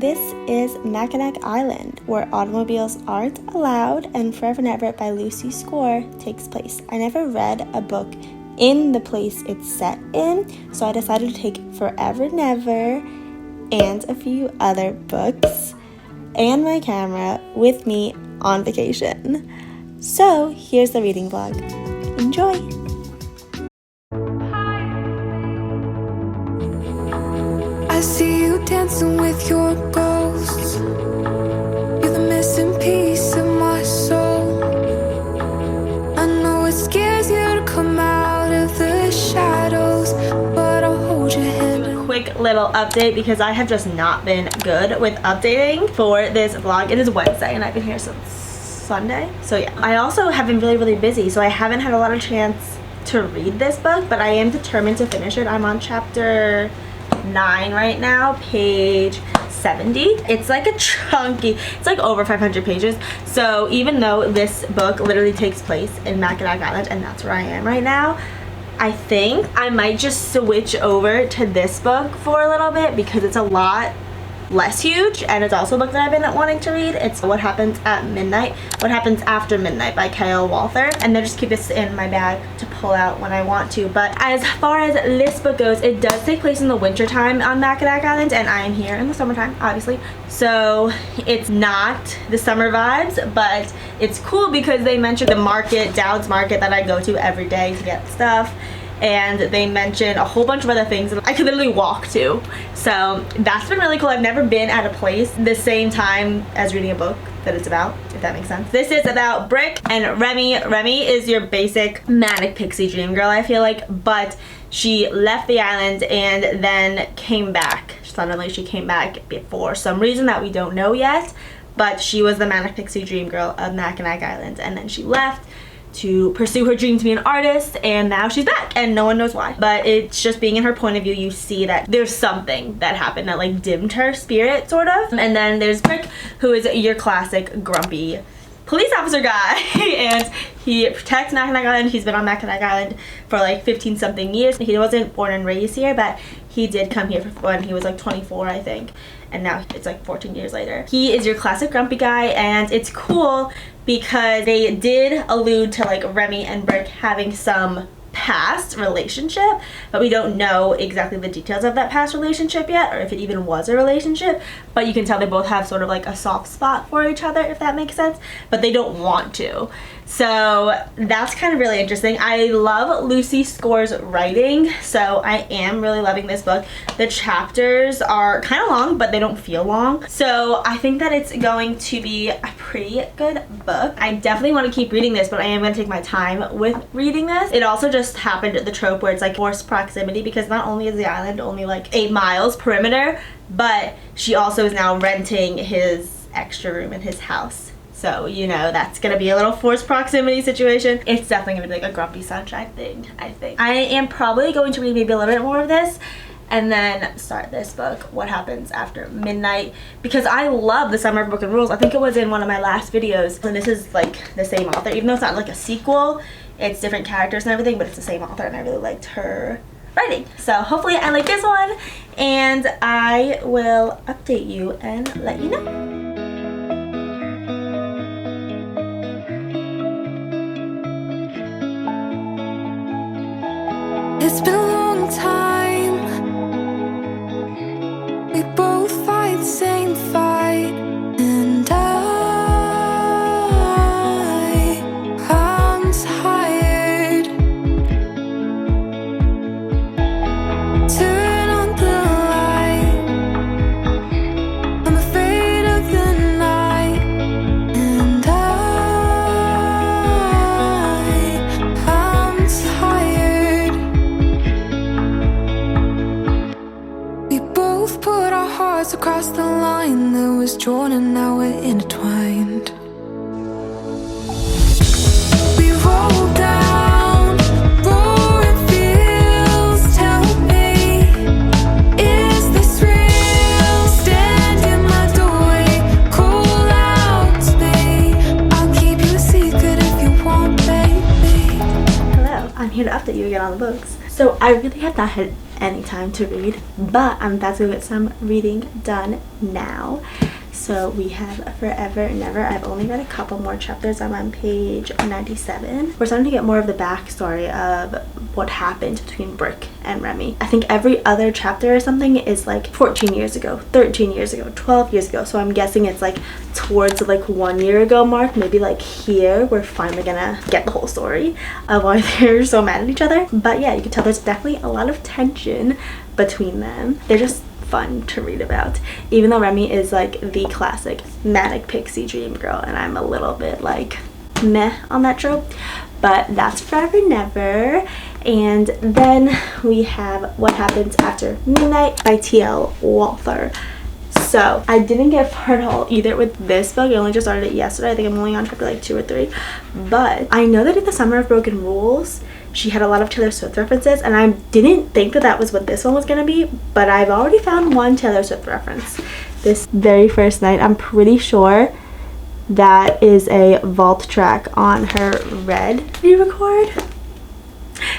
This is Mackinac Island, where automobiles aren't allowed, and Forever Never by Lucy Score takes place. I never read a book in the place it's set in, so I decided to take Forever Never and a few other books and my camera with me on vacation. So here's the reading vlog. Enjoy! I see you dancing with your ghosts. You're the missing piece of my soul. I know it scares you to come out of the shadows, but I'll hold your hand. Quick little update because I have just not been good with updating for this vlog. It is Wednesday and I've been here since Sunday. So yeah, I also have been really busy, so I haven't had a lot of chance to read this book, but I am determined to finish it. I'm on chapter 9 right now, page 70. It's like a chunky, it's like over 500 pages. So even though this book literally takes place in Mackinac Island, and that's where I am right now, I think I might just switch over to this book for a little bit because it's a lot less huge, and it's also a book that I've been wanting to read. It's What Happens at Midnight, What Happens After Midnight by K.L. Walther, and then just keep this in my bag to pull out when I want to. But as far as this book goes, it does take place in the winter time on Mackinac Island, and I am here in the summertime, obviously. So it's not the summer vibes, but it's cool because they mention the market, Dowd's Market, that I go to every day to get stuff. And they mention a whole bunch of other things that I could literally walk to. So that's been really cool. I've never been at a place the same time as reading a book that it's about, if that makes sense. This is about Brick and Remy. Remy is your basic manic pixie dream girl, I feel like, but she left the island and then came back. Suddenly she came back for some reason that we don't know yet, but she was the manic pixie dream girl of Mackinac Island, and then she left to pursue her dream to be an artist, and now she's back and no one knows why. But it's just being in her point of view, you see that there's something that happened that like dimmed her spirit, sort of. And then there's Brick, who is your classic grumpy police officer guy and he protects Mackinac Island. He's been on Mackinac Island for like 15 something years. He wasn't born and raised here, but he did come here when he was like 24, I think, and now it's like 14 years later. He is your classic grumpy guy, and it's cool because they did allude to like Remy and Brick having some past relationship, but we don't know exactly the details of that past relationship yet, or if it even was a relationship. But you can tell they both have sort of like a soft spot for each other, if that makes sense, but they don't want to. So that's kind of really interesting. I love Lucy Score's writing, so I am really loving this book. The chapters are kind of long, but they don't feel long. So I think that it's going to be a pretty good book. I definitely want to keep reading this, but I am going to take my time with reading this. It also just happened the trope where it's like forced proximity, because not only is the island only like 8 miles perimeter, but she also is now renting his extra room in his house. So, you know, that's gonna be a little forced proximity situation. It's definitely gonna be like a grumpy sunshine thing, I think. I am probably going to read maybe a little bit more of this and then start this book, What Happens After Midnight, because I love the Summer of Broken Rules. I think it was in one of my last videos, and this is like the same author, even though it's not like a sequel, it's different characters and everything, but it's the same author, and I really liked her writing. So hopefully I like this one, and I will update you and let you know. It's been a long time. We both fight the same fight, and I'm tired. Turn on the light. I'm afraid of the night, and I'm tired. We both put our hearts across the line that was drawn, and now we're intertwined. We roll down roaring fields. Tell me, is this real? Stand in my doorway, call out to me. I'll keep you a secret if you want, baby. Hello, I'm here to update you again on the books. So I really have not had any time to read, but I'm about to get some reading done now. So we have Forever and Never. I've only read a couple more chapters. I'm on page 97. We're starting to get more of the backstory of what happened between Brick and Remy. I think every other chapter or something is like 14 years ago, 13 years ago, 12 years ago. So I'm guessing it's like towards the like 1 year ago mark. Maybe like here we're finally gonna get the whole story of why they're so mad at each other. But yeah, you can tell there's definitely a lot of tension between them. They're just fun to read about, even though Remy is like the classic manic pixie dream girl and I'm a little bit like meh on that trope. But that's Forever Never. And then we have What Happens After Midnight by T.L. Walther. So I didn't get far at all either with this book. I only just started it yesterday. I think I'm only on chapter like 2 or 3, but I know that in the Summer of Broken Rules she had a lot of Taylor Swift references, and I didn't think that that was what this one was gonna be, but I've already found one Taylor Swift reference. This very first night, I'm pretty sure that is a vault track on her Red re-record.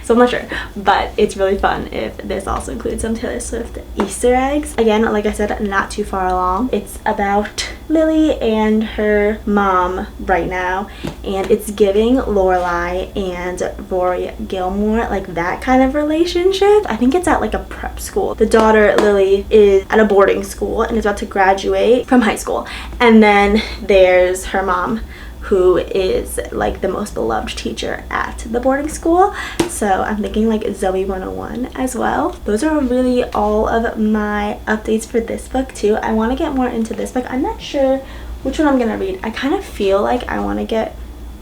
So I'm not sure, but it's really fun if this also includes some Taylor Swift Easter eggs. Again, like I said, not too far along. It's about Lily and her mom right now, and it's giving Lorelai and Rory Gilmore, like that kind of relationship. I think it's at like a prep school. The daughter, Lily, is at a boarding school and is about to graduate from high school, and then there's her mom, who is like the most beloved teacher at the boarding school. So I'm thinking like Zoe 101 as well. Those are really all of my updates for this book too. I want to get more into this book. I'm not sure which one I'm gonna read. I kind of feel like I want to get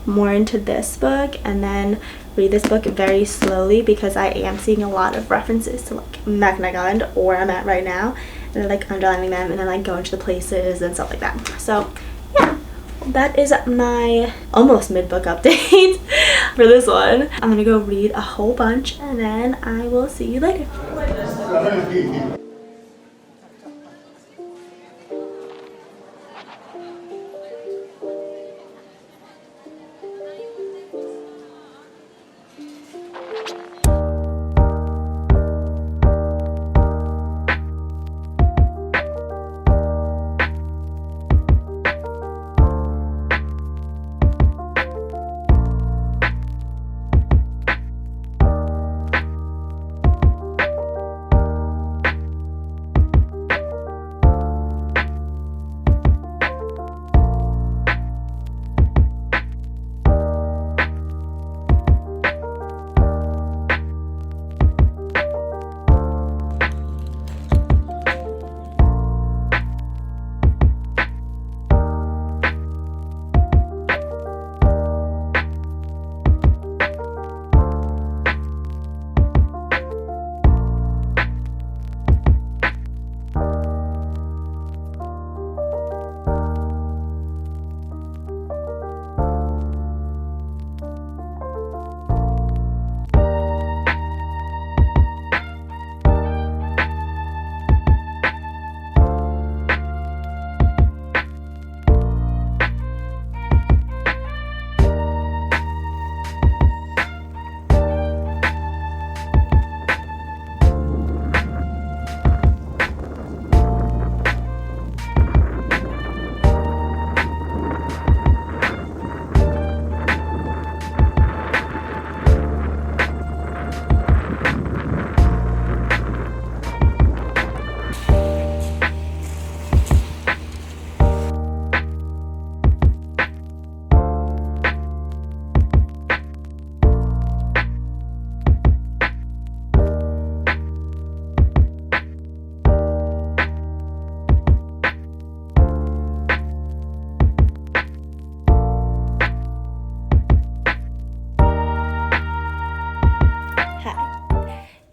more into this book and then read this book very slowly, because I am seeing a lot of references to like Mackinac Island, or where I'm at right now, and then like underlining them and then like going to the places and stuff like that. So yeah, that is my almost mid-book update for this one. I'm gonna go read a whole bunch and then I will see you later.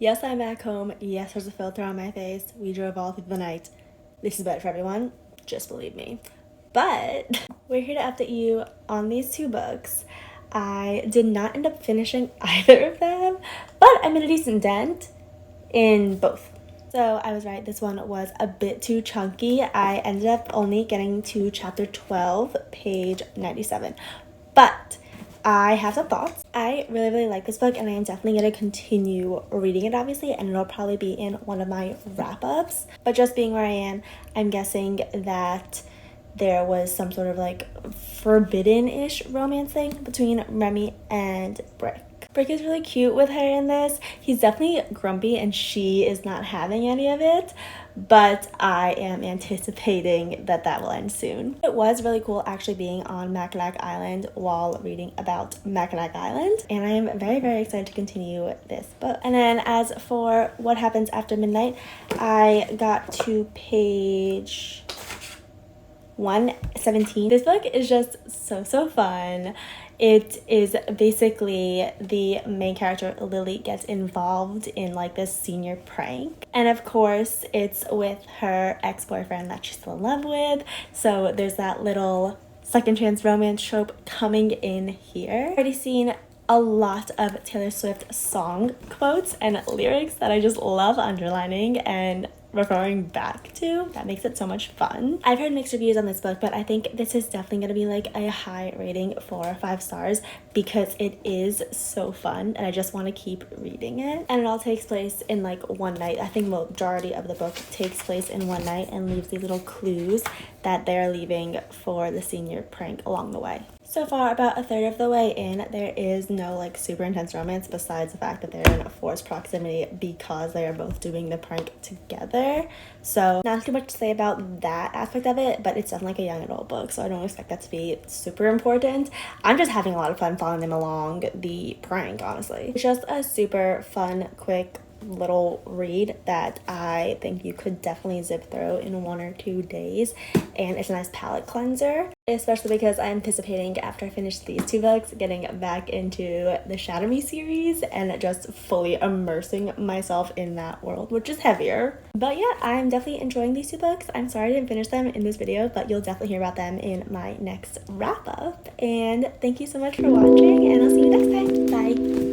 Yes, I'm back home. Yes, there's a filter on my face. We drove all through the night. This is bad for everyone. Just believe me. But we're here to update you on these two books. I did not end up finishing either of them, but I made a decent dent in both. So I was right, this one was a bit too chunky. I ended up only getting to chapter 12, page 97. But I have some thoughts. I really, really like this book, and I am definitely going to continue reading it, obviously, and it'll probably be in one of my wrap-ups. But just being where I am, I'm guessing that there was some sort of like forbidden-ish romance thing between Remy and Brick. Brick is really cute with her in this. He's definitely grumpy and she is not having any of it, but I am anticipating that that will end soon. It was really cool actually being on Mackinac Island while reading about Mackinac Island, and I am very, very excited to continue this book. And then as for what happens after midnight, I got to page 117. This book is just so fun. It is basically the main character, Lily, gets involved in like this senior prank. And of course, it's with her ex-boyfriend that she's still in love with. So there's that little second chance romance trope coming in here. I've already seen a lot of Taylor Swift song quotes and lyrics that I just love underlining and referring back to. That makes it so much fun. I've heard mixed reviews on this book, but I think this is definitely going to be like a high rating, 4 or 5 stars, because it is so fun and I just want to keep reading it. And it all takes place in like one night. I think majority of the book takes place in one night and leaves these little clues that they're leaving for the senior prank along the way. So far, about a third of the way in, there is no like super intense romance besides the fact that they're in forced proximity because they are both doing the prank together. So not too much to say about that aspect of it, but it's definitely like a young adult book, so I don't expect that to be super important. I'm just having a lot of fun following them along the prank, honestly. It's just a super fun, quick little read that I think you could definitely zip through in 1 or 2 days, and it's a nice palate cleanser, especially because I'm anticipating after I finish these 2 books getting back into the Shatter Me series and just fully immersing myself in that world, which is heavier. But yeah, I'm definitely enjoying these 2 books. I'm sorry I didn't finish them in this video, but you'll definitely hear about them in my next wrap up. And thank you so much for watching, and I'll see you next time. Bye.